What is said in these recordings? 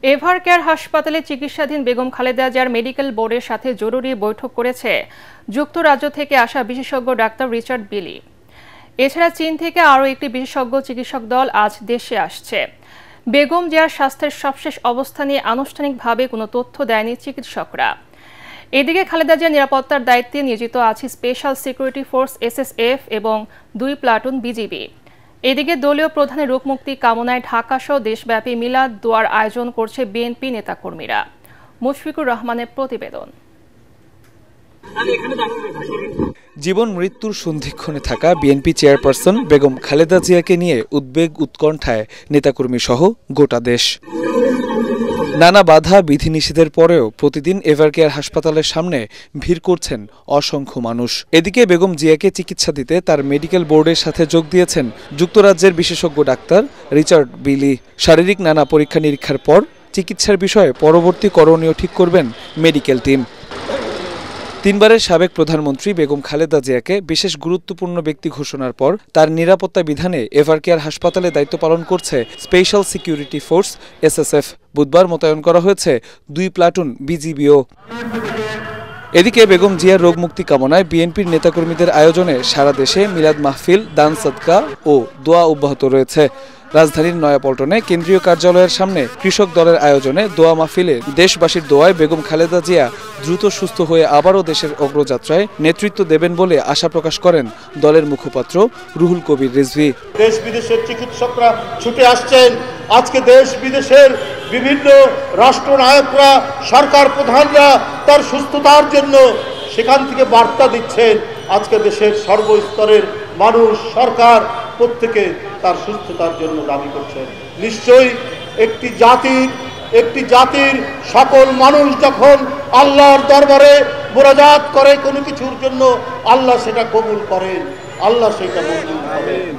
এভারকেয়ার হাসপাতালে চিকিৎসাধীন বেগম খালেদা জিয়ার মেডিকেল বোর্ডের সাথে জরুরি বৈঠক করেছে যুক্তরাজ্য থেকে আসা বিশেষজ্ঞ ডাক্তার রিচার্ড বিলি। এছাড়া চীন থেকে আরও একটি বিশেষজ্ঞ চিকিৎসক দল আজ দেশে আসছে। বেগম জিয়ার স্বাস্থ্যের সবশেষ অবস্থা নিয়ে আনুষ্ঠানিকভাবে কোনো তথ্য দেয়নি চিকিৎসকরা। এদিকে খালেদা জিয়ার নিরাপত্তার দায়িত্বে নিয়োজিত আছে স্পেশাল সিকিউরিটি ফোর্স SSF এবং 2 প্লাটুন বিজিবি। এদিকে দলীয় প্রধানের রোগমুক্তি কামনায় ঢাকাসহ দেশব্যাপী মিলাদ দোয়ার আয়োজন করছে বিএনপি নেতাকর্মীরা। মুশফিকুর রহমানের প্রতিবেদন। জীবন মৃত্যুর সন্ধিক্ষণে থাকা বিএনপি চেয়ারপারসন বেগম খালেদা জিয়াকে নিয়ে উদ্বেগ উৎকণ্ঠায় নেতাকর্মী সহ গোটা দেশ। নানা বাধা বিধিনিষেধের পরেও প্রতিদিন এভারকেয়ার হাসপাতালের সামনে ভিড় করছেন অসংখ্য মানুষ। এদিকে বেগম জিয়াকে চিকিৎসা দিতে তার মেডিকেল বোর্ডের সাথে যোগ দিয়েছেন যুক্তরাজ্যের বিশেষজ্ঞ ডাক্তার রিচার্ড বিলি। শারীরিক নানা পরীক্ষা নিরীক্ষার পর চিকিৎসার বিষয়ে পরবর্তী করণীয় ঠিক করবেন মেডিকেল টিম। 3 বারের সাবেক প্রধানমন্ত্রী বেগম খালেদা জিয়াকে বিশেষ গুরুত্বপূর্ণ ব্যক্তি ঘোষণার পর তার নিরাপত্তা বিধানে এভারকেয়ার হাসপাতালে দায়িত্ব পালন করছে স্পেশাল সিকিউরিটি ফোর্স SSF। বুধবার মোতায়েন করা হয়েছে 2 প্লাটুন বিজিবিও। এদিকে বেগম জিয়ার রোগমুক্তি কামনায় বিএনপির নেতাকর্মীদের আয়োজনে সারা দেশে মিলাদ মাহফিল, দান সদকা ও দোয়া অব্যাহত রয়েছে। রাজধানীর নয়াপল্টনে কেন্দ্রীয় কার্যালয়ের সামনে কৃষক দলের আয়োজনে দোয়া মাহফিলে দেশবাসীর দোয়ায় বেগম খালেদা জিয়া দ্রুত সুস্থ হয়ে আবারও দেশের অগ্রযাত্রায় নেতৃত্ব দেবেন বলে আশা প্রকাশ করেন দলের মুখপাত্র রুহুল কবির রিজভী। দেশ বিদেশের চিকিৎসকরা ছুটে আসছেন। আজকে দেশ বিদেশের বিভিন্ন রাষ্ট্রনায়করা, সরকার প্রধানরা তার সুস্থতার জন্য সেখান থেকে বার্তা দিচ্ছেন। আজকে দেশের সর্বস্তরের মানুষ, সরকার প্রত্যেকে তার সুস্থতার জন্য দাবি করছেন। নিশ্চয়ই একটি জাতির সকল মানুষ যখন আল্লাহর দরবারে মোনাজাত করে কোনো কিছুর জন্য, আল্লাহ সেটা কবুল করেন, আল্লাহ সেটা মঞ্জুর করেন।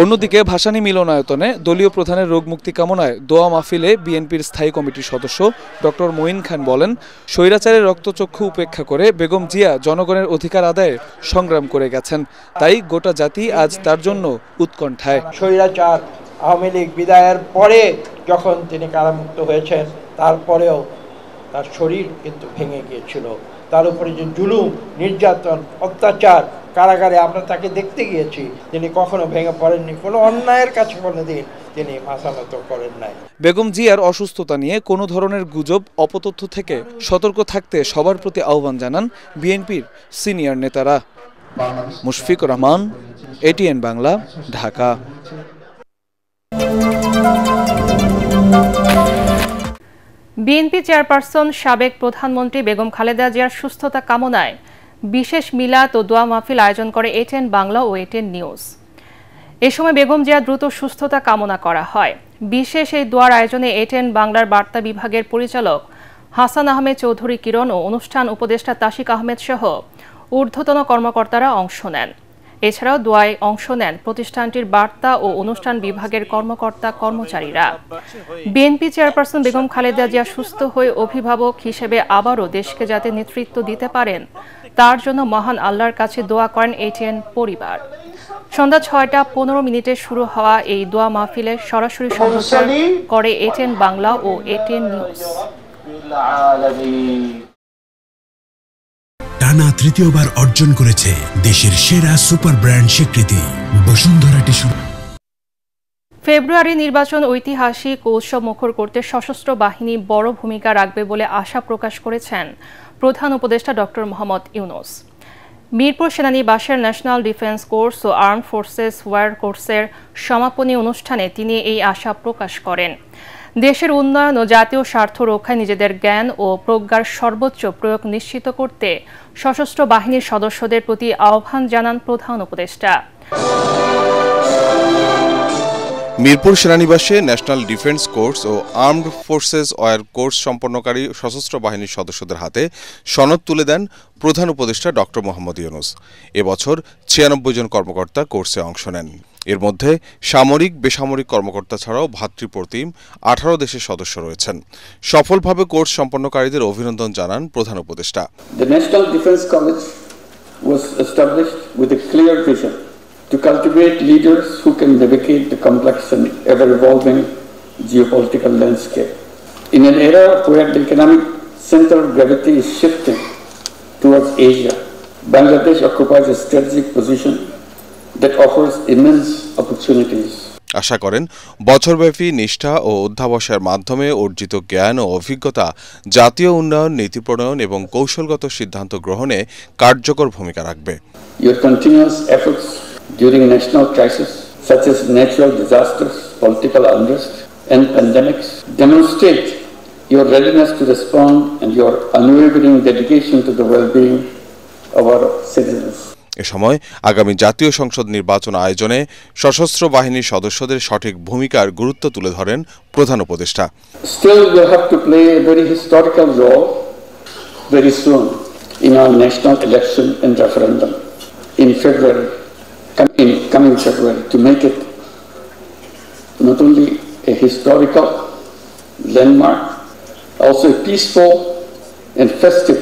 অন্যদিকে ভাসানী মিলনায়তনে দলীয় প্রধানের রোগমুক্তি কামনায় দোয়া মাহফিলে বিএনপির স্থায়ী কমিটির সদস্য ডক্টর মঈন খান বলেন, স্বৈরাচারের রক্তচক্ষু উপেক্ষা করে বেগম জিয়া জনগণের অধিকার আদায়ে সংগ্রাম করে গেছেন। তাই গোটা জাতি আজ তার জন্য উৎকণ্ঠায়। স্বৈরাচার আওয়ামী লীগ বিদায়ের পরে যখন তিনি কারামুক্ত হয়েছেন, তারপরেও তার শরীর কিন্তু ভেঙে গিয়েছিল। তার উপরে যে জুলুম, নির্যাতন, অত্যাচার, কারাগারে আমরা তাকে দেখতে গিয়েছি, তিনি কখনো ভেঙে পড়েননি, কোনো অন্যায়ের কাছে কোনোদিন তিনি মাথা নত করেন নাই। বেগম জিয়ার অসুস্থতা নিয়ে কোনো ধরনের গুজব, অপতথ্য থেকে সতর্ক থাকতে সবার প্রতি আহ্বান জানান বিএনপির সিনিয়র নেতারা। Mushfiqur Rahman, ATN Bangla, Dhaka. BNP chairperson সাবেক প্রধানমন্ত্রী বেগম খালেদা জিয়ার সুস্থতা কামনায় বিশেষ মিলাদ ও দোয়া মাহফিল আয়োজন করে ATN বাংলা ও ATN নিউজ। এ সময় বেগম জিয়ার দ্রুত সুস্থতা কামনা করা হয়। বিশেষ এই দোয়ার আয়োজনে ATN বাংলার বার্তা বিভাগের পরিচালক হাসান আহমেদ চৌধুরী কিরণ ও অনুষ্ঠান উপদেষ্টা তাশিক আহমেদ সহ ঊর্ধ্বতন কর্মকর্তারা অংশ নেন। এছাড়াও দোয়ায় অংশ নেন প্রতিষ্ঠানটির বার্তা ও অনুষ্ঠান বিভাগের কর্মকর্তা কর্মচারীরা। বিএনপি চেয়ারপারসন বেগম খালেদা জিয়া সুস্থ হয়ে অভিভাবক হিসেবে আবারও দেশকে যাতে নেতৃত্ব দিতে পারেন, তার জন্য মহান আল্লাহর কাছে দোয়া করেন ATN পরিবার। সন্ধ্যা 6টা 15 শুরু হওয়া এই দোয়া মাহফিলের সরাসরি সম্প্রচার করে ATN বাংলা ও ATN নিউজ। টানা তৃতীয়বার অর্জন করেছে দেশের সেরা সুপার ব্র্যান্ড স্বীকৃতি বসুন্ধরা টিস্যু। ফেব্রুয়ারি নির্বাচন ঐতিহাসিক ও উৎসবমুখর করতে সশস্ত্র বাহিনী বড় ভূমিকা রাখবে বলে আশা প্রকাশ করেছেন প্রধান উপদেষ্টা ডক্টর মোহাম্মদ ইউনূস। মিরপুর সেনানিবাসের ন্যাশনাল ডিফেন্স কোর্স ও আর্ম ফোর্সেস ওয়ার কোর্সের সমাপনী অনুষ্ঠানে তিনি এই আশা প্রকাশ করেন। দেশের উন্নয়ন ও জাতীয় স্বার্থ রক্ষায় নিজেদের জ্ঞান ও প্রজ্ঞার সর্বোচ্চ প্রয়োগ নিশ্চিত করতে সশস্ত্র বাহিনীর সদস্যদের প্রতি আহ্বান জানান প্রধান উপদেষ্টা। মিরপুর সেনানিবাসে ন্যাশনাল ডিফেন্স কোর্স ও আর্মড ফোর্সেস ওয়ার কোর্স সম্পন্নকারী সশস্ত্র বাহিনীর সদস্যদের হাতে সনদ তুলে দেন প্রধান উপদেষ্টা ডক্টর মোহাম্মদ ইউনূস। এবছর 96 জন কর্মকর্তা কোর্সে অংশ নেন। এর মধ্যে সামরিক, বেসামরিক কর্মকর্তা ছাড়াও ভ্রাতৃপ্রতিম 18 দেশের সদস্য রয়েছেন। সফলভাবে কোর্স সম্পন্নকারীদের অভিনন্দন জানান প্রধান উপদেষ্টা। The National Defense College was established with a clear vision to cultivate leaders who can navigate the complex and ever-evolving geopolitical landscape. In an era where the economic center of gravity is shifting towards Asia, Bangladesh occupies a strategic position that offers immense opportunities. আশা করেন বছরব্যাপী নিষ্ঠা ও অধ্যাবসায়ের মাধ্যমে অর্জিত জ্ঞান ও অভিজ্ঞতা জাতীয় উন্নয়ন নীতি প্রণয়ন এবং কৌশলগত সিদ্ধান্ত গ্রহণে কার্যকর ভূমিকা রাখবে। Your continuous efforts during national crises such as natural disasters, political unrest, and pandemics demonstrate your readiness to respond and your unwavering dedication to the well-being of our citizens. এ সময় আগামী জাতীয় সংসদ নির্বাচন আয়োজনে সশস্ত্র বাহিনীর সদস্যদের সঠিক ভূমিকার গুরুত্ব তুলে ধরেন প্রধান উপদেষ্টা। Still, we have to play a very historical role very soon in our national election and referendum in coming February to make it not only a historical landmark, also a peaceful and festive.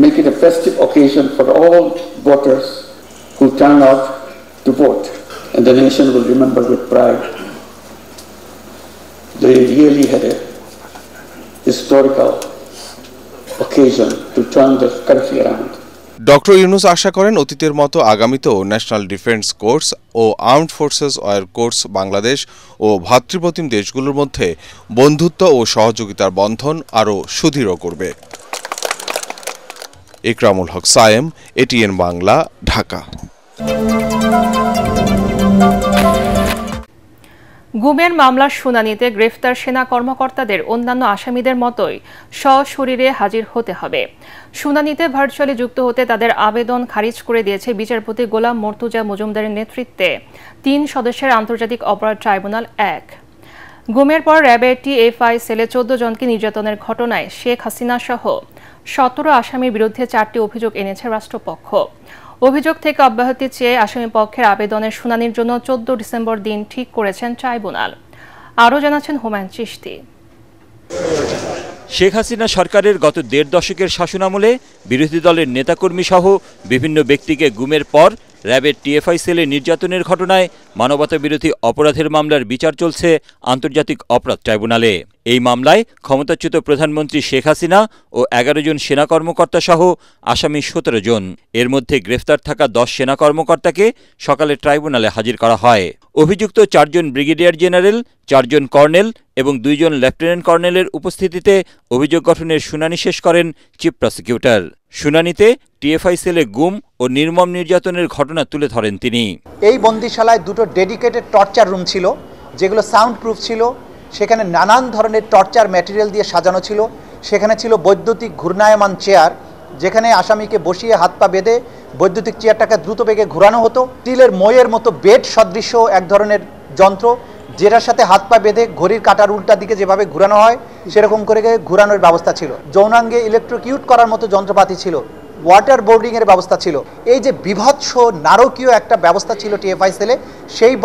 Make it a festive occasion for all voters who turn out to vote, and the nation will remember with pride. They really had a historical occasion to turn the country around. Doctor Yunus আশা করেন অতীতের মতো আগামীতেও national defence course ও armed forces war course Bangladesh ও ভ্রাতৃপ্রতিম দেশগুলোর মধ্যে বন্ধুত্ব ও সহযোগিতার বন্ধন আরও সুদৃঢ় করবে। ইকরামুল হক সায়েম, এটিএন বাংলা, ঢাকা। গুমের মামলার শুনানিতে গ্রেফতার সেনা কর্মকর্তাদের অন্যান্য আসামিদের মতোই সশরীরে হাজির হতে হবে। শুনানিতে ভার্চুয়ালি যুক্ত হতে তাদের আবেদন খারিজ করে দিয়েছে বিচারপতি গোলাম মর্তুজা মজুমদারের নেতৃত্বে ৩ সদস্যের আন্তর্জাতিক অপরাধ ট্রাইব্যুনাল ১। গুমের পর র্যাবের টিএফআই সেলে ১৪ জনকে নির্যাতনের ঘটনায় শেখ হাসিনা সহ ১৭ আসামির বিরুদ্ধে ৪টি অভিযোগ এনেছে রাষ্ট্রপক্ষ। অভিযোগ থেকে অব্যাহতি চেয়ে আসামি পক্ষের আবেদনের শুনানির জন্য ১৪ ডিসেম্বর দিন ঠিক করেছেন ট্রাইব্যুনাল। আরও জানাচ্ছেন হুমায়ুন চিশতি। শেখ হাসিনা সরকারের গত ১.৫ দশকের শাসনামলে বিরোধী দলের নেতাকর্মী সহ বিভিন্ন ব্যক্তিকে গুমের পর র্যাবের টিএফআই সেলে নির্যাতনের ঘটনায় মানবতাবিরোধী অপরাধের মামলার বিচার চলছে আন্তর্জাতিক অপরাধ ট্রাইব্যুনালে। এই মামলায় ক্ষমতাচ্যুত প্রধানমন্ত্রী শেখ হাসিনা ও ১১ জন সেনা কর্মকর্তা সহ আসামি ১৭ জন। এর মধ্যে গ্রেফতার থাকা ১০ সেনা কর্মকর্তাকে সকালে ট্রাইব্যুনালে হাজির করা হয়। অভিযুক্ত ৪ জন ব্রিগেডিয়ার জেনারেল, ৪ জন কর্নেল এবং ২ জন লেফটেন্যান্ট কর্নেলের উপস্থিতিতে অভিযোগ গঠনের শুনানি শেষ করেন চিফ প্রসিকিউটর। শুনানিতে টিএফআই সেলে গুম ও নির্মম নির্যাতনের ঘটনা তুলে ধরেন তিনি। এই বন্দিশালায় 2টো ডেডিকেটেড টর্চার রুম ছিল, যেগুলো সাউন্ড প্রুফ ছিল। সেখানে নানান ধরনের টর্চার ম্যাটেরিয়াল দিয়ে সাজানো ছিল। সেখানে ছিল বৈদ্যুতিক ঘূর্ণায়মান চেয়ার, যেখানে আসামিকে বসিয়ে হাত পা বেঁধে বৈদ্যুতিক চেয়ারটাকে দ্রুত বেগে ঘোরানো হতো। স্টিলের মইয়ের মতো বেড সদৃশ এক ধরনের যন্ত্র, যেটার সাথে হাত পা বেঁধে ঘড়ির কাঁটার উল্টা দিকে যেভাবে ঘোরানো হয় সেরকম করে ঘোরানোর ব্যবস্থা ছিল। যৌনাঙ্গে ইলেকট্রোকিউট করার মতো যন্ত্রপাতি ছিল। ওয়াটার বোর্ডিংয়ের ব্যবস্থা ছিল। এই যে বিভৎস নারকীয় একটা ব্যবস্থা ছিল টিএফআই সেলে, সেই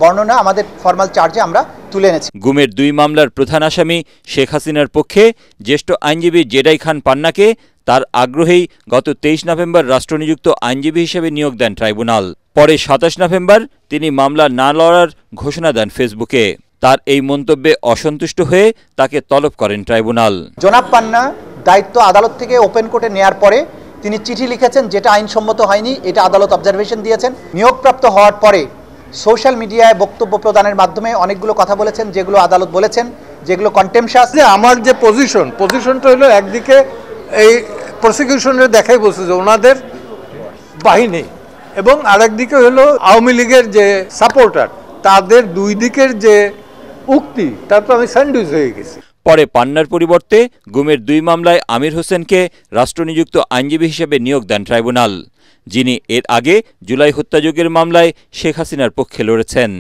বর্ণনা আমাদের ফরমাল চার্জে আমরা তুলে এনেছি। গুমের ২ মামলার প্রধান আসামি শেখ হাসিনার পক্ষে জ্যেষ্ঠ আইনজীবী জেডাই খান পান্নাকে তার আগ্রহেই গত ২৩ নভেম্বর রাষ্ট্রনিযুক্ত আইনজীবী হিসেবে নিয়োগ দেন ট্রাইব্যুনাল। পরে ২৭ নভেম্বর তিনি মামলা না লড়ার ঘোষণা দেন ফেসবুকে। তার এই মন্তব্যে অসন্তুষ্ট হয়ে তাকে তলব করেন ট্রাইব্যুনাল। জনাব পান্না দায়িত্ব আদালত থেকে ওপেন কোর্টে নেয়ার পরে তিনি চিঠি লিখেছেন, যেটা আইনসম্মত হয়নি, এটা আদালত অবজারভেশন দিয়েছেন। নিয়োগপ্রাপ্ত হওয়ার পরে সোশ্যাল মিডিয়ায় বক্তব্য প্রদানের মাধ্যমে অনেকগুলো কথা বলেছেন, যেগুলো আদালত বলেছেন, যেগুলো কন্টেম্পশাস। আমার যে পজিশনটা হলো, একদিকে এই প্রসিকিউশনের দেখাই বলছে যে ওনাদের বাহিনী, এবং আরেকদিকে হলো আওয়ামী লীগের যে সাপোর্টার, তাদের দুই দিকের যে উক্তি, তারপর আমি স্যান্ডউইচ হয়ে গেছি। পরে পান্নার পরিবর্তে গুমের ২ মামলায় আমির হোসেনকে রাষ্ট্রনিযুক্ত আইনজীবী হিসেবে নিয়োগ দেন ট্রাইব্যুনাল, যিনি এর আগে জুলাই হত্যাযজ্ঞের মামলায় শেখ হাসিনার পক্ষে লড়েছেন।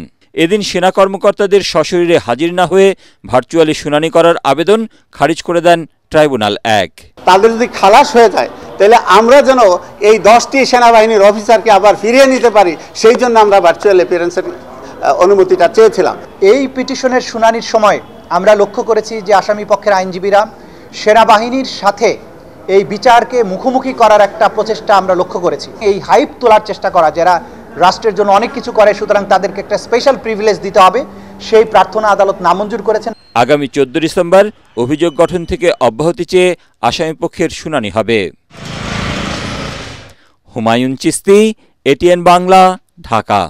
এদিন সেনা কর্মকর্তাদের সশরীরে হাজির না হয়ে ভার্চুয়ালি শুনানি করার আবেদন খারিজ করে দেন ট্রাইব্যুনাল ১। তাদের যদি খালাস হয়ে যায়, তাহলে আমরা যেন এই 10টি সেনাবাহিনীর অফিসারকে আবার ফিরিয়ে নিতে পারি, সেই জন্য আমরা ভার্চুয়াল অ্যাপিয়ারেন্সের অনুমতিটা চেয়েছিলাম। এই পিটিশনের শুনানির সময় আমরা লক্ষ্য করেছি যে আসামি পক্ষের আইনজীবীরা সেনাবাহিনীর সাথে এই বিচারকে মুখোমুখি করার একটা প্রচেষ্টা আমরা লক্ষ্য করেছি। এই হাইপ তোলার চেষ্টা করা, যারা রাষ্ট্রের জন্য অনেক কিছু করে সুতরাং তাদেরকে একটা স্পেশাল প্রিভিলেজ দিতে হবে, সেই প্রার্থনা আদালত নামঞ্জুর করেছেন। আগামী 14 ডিসেম্বর অভিযোগ গঠন থেকে অব্যাহতি চেয়ে আসামি পক্ষের শুনানি হবে। হুমায়ুন চিস্তি, এটিএন বাংলা, ঢাকা।